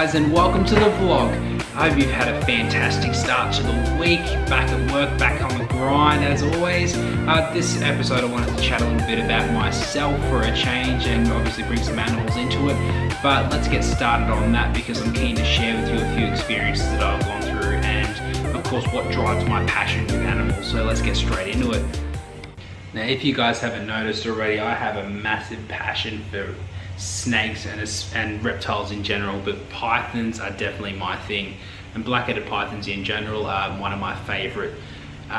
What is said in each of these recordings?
guys, and welcome to the vlog. I hope you've had a fantastic start to the week, back at work, back on the grind as always. This episode I wanted to chat a little bit about myself for a change and obviously bring some animals into it. But let's get started on that because I'm keen to share with you a few experiences that I've gone through and of course what drives my passion with animals. So let's get straight into it. Now if you guys haven't noticed already, I have a massive passion for snakes and reptiles in general, but pythons are definitely my thing, and black-headed pythons in general are one of my favorite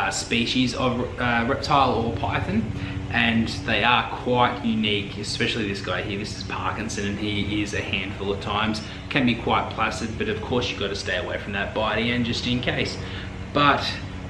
species of reptile or python, and they are quite unique, especially this guy here. This is Parkinson, and he is a handful at times, can be quite placid, but of course you've got to stay away from that bitey end just in case. But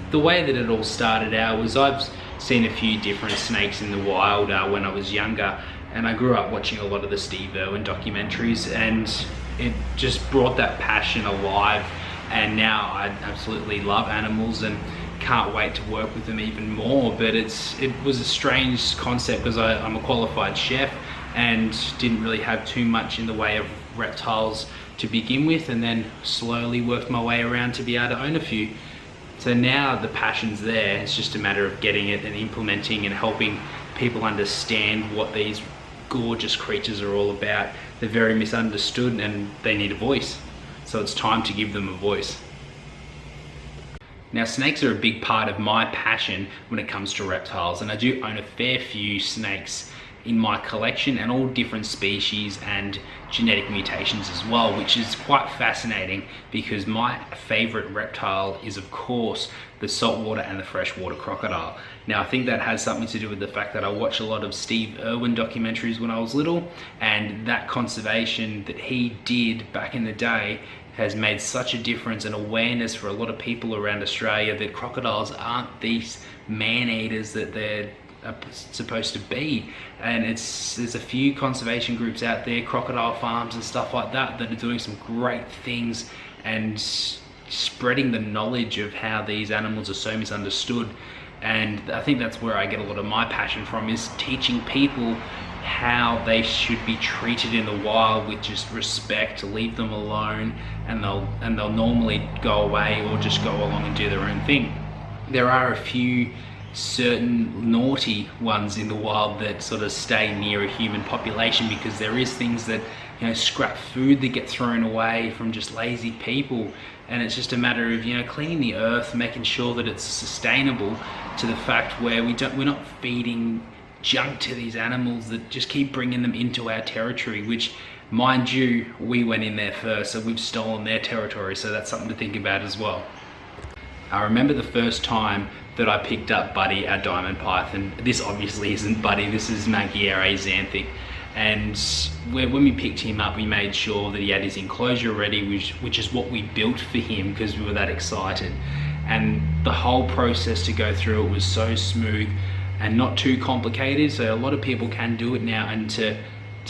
the way that it all started out was I've seen a few different snakes in the wild when I was younger, and I grew up watching a lot of the Steve Irwin documentaries, and it just brought that passion alive. And now I absolutely love animals and can't wait to work with them even more. But it was a strange concept because I'm a qualified chef and didn't really have too much in the way of reptiles to begin with, and then slowly worked my way around to be able to own a few. So now the passion's there. It's just a matter of getting it and implementing and helping people understand what these gorgeous creatures are all about. They're very misunderstood and they need a voice. So it's time to give them a voice. Now snakes are a big part of my passion when it comes to reptiles, and I do own a fair few snakes in my collection, and all different species and genetic mutations as well, which is quite fascinating because my favorite reptile is of course the saltwater and the freshwater crocodile. Now I think that has something to do with the fact that I watched a lot of Steve Irwin documentaries when I was little, and that conservation that he did back in the day has made such a difference and awareness for a lot of people around Australia that crocodiles aren't these man-eaters that they're supposed to be. And there's a few conservation groups out there, crocodile farms and stuff like that, that are doing some great things and spreading the knowledge of how these animals are so misunderstood. And I think that's where I get a lot of my passion from, is teaching people how they should be treated in the wild with just respect. Leave them alone and they'll normally go away or just go along and do their own thing. There are a few certain naughty ones in the wild that sort of stay near a human population because there is things that, you know, scrap food that get thrown away from just lazy people, and it's just a matter of, you know, cleaning the earth, making sure that it's sustainable to the fact where we're not feeding junk to these animals that just keep bringing them into our territory, which, mind you, we went in there first, so we've stolen their territory, so that's something to think about as well. I remember the first time that I picked up Buddy, our diamond python. This obviously isn't Buddy, this is Mankiere xanthic. And when we picked him up, we made sure that he had his enclosure ready, which is what we built for him because we were that excited. And the whole process to go through it was so smooth and not too complicated, so a lot of people can do it now. And to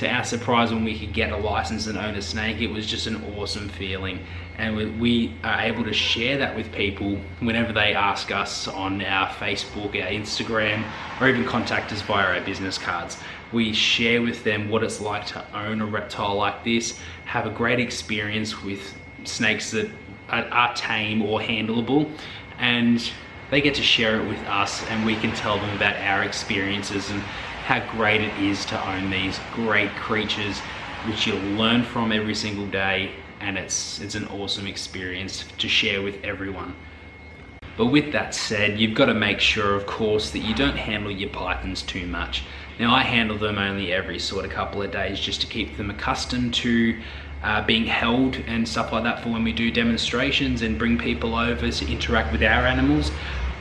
our surprise, when we could get a license and own a snake, it was just an awesome feeling. And we are able to share that with people whenever they ask us on our Facebook, our Instagram, or even contact us via our business cards. We share with them what it's like to own a reptile like this, have a great experience with snakes that are tame or handleable, and they get to share it with us, and we can tell them about our experiences and how great it is to own these great creatures which you'll learn from every single day, and it's an awesome experience to share with everyone. But with that said, you've got to make sure, of course, that you don't handle your pythons too much. Now I handle them only every sort of couple of days just to keep them accustomed to being held and stuff like that for when we do demonstrations and bring people over to interact with our animals.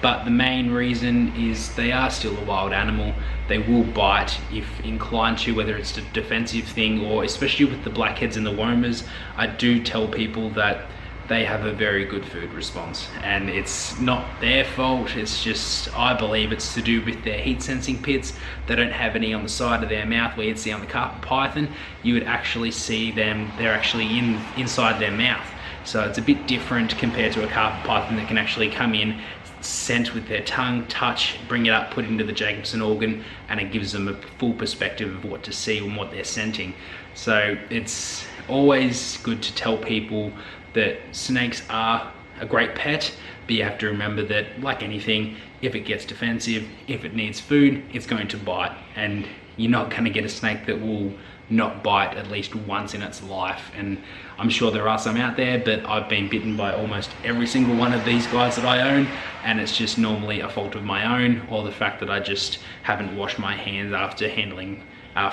But the main reason is they are still a wild animal. They will bite if inclined to, whether it's a defensive thing or, especially with the blackheads and the wormers, I do tell people that they have a very good food response, and it's not their fault. It's just, I believe it's to do with their heat sensing pits. They don't have any on the side of their mouth where you'd see on the carpet python. You would actually see them, they're actually inside their mouth. So it's a bit different compared to a carpet python that can actually come in, scent with their tongue, touch, bring it up, put it into the Jacobson organ, and it gives them a full perspective of what to see and what they're scenting. So it's always good to tell people that snakes are a great pet, but you have to remember that, like anything, if it gets defensive, if it needs food, it's going to bite, and you're not going to get a snake that will not bite at least once in its life. And I'm sure there are some out there, but I've been bitten by almost every single one of these guys that I own, and it's just normally a fault of my own, or the fact that I just haven't washed my hands after handling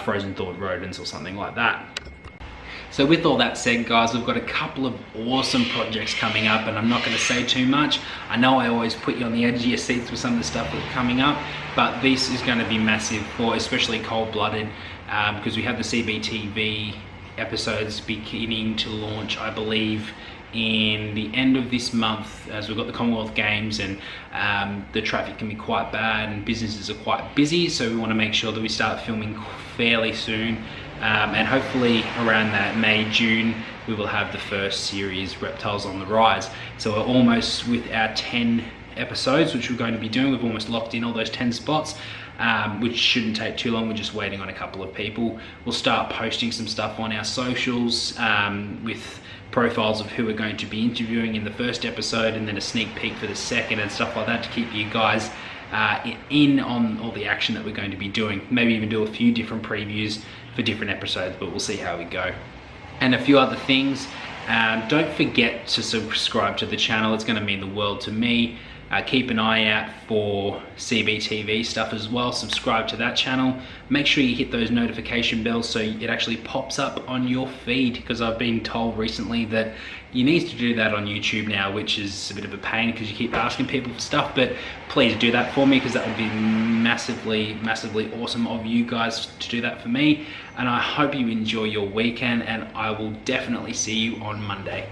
frozen thawed rodents or something like that. So with all that said, guys, we've got a couple of awesome projects coming up, and I'm not going to say too much. I know I always put you on the edge of your seats with some of the stuff that's coming up, but this is going to be massive for especially cold-blooded, because we have the CBTV episodes beginning to launch, I believe, in the end of this month, as we've got the Commonwealth Games, and the traffic can be quite bad and businesses are quite busy, so we want to make sure that we start filming fairly soon, and hopefully around that May, June, we will have the first series, Reptiles on the Rise. So we're almost with our 10 episodes, which we're going to be doing. We've almost locked in all those 10 spots, which shouldn't take too long. We're just waiting on a couple of people. We'll start posting some stuff on our socials, with profiles of who we're going to be interviewing in the first episode, and then a sneak peek for the second and stuff like that, to keep you guys in on all the action that we're going to be doing. Maybe even do a few different previews for different episodes, but we'll see how we go. And a few other things, don't forget to subscribe to the channel. It's going to mean the world to me. Keep an eye out for CBTV stuff as well. Subscribe to that channel. Make sure you hit those notification bells so it actually pops up on your feed, because I've been told recently that you need to do that on YouTube now, which is a bit of a pain because you keep asking people for stuff. But please do that for me, because that would be massively awesome of you guys to do that for me. And I hope you enjoy your weekend, and I will definitely see you on Monday.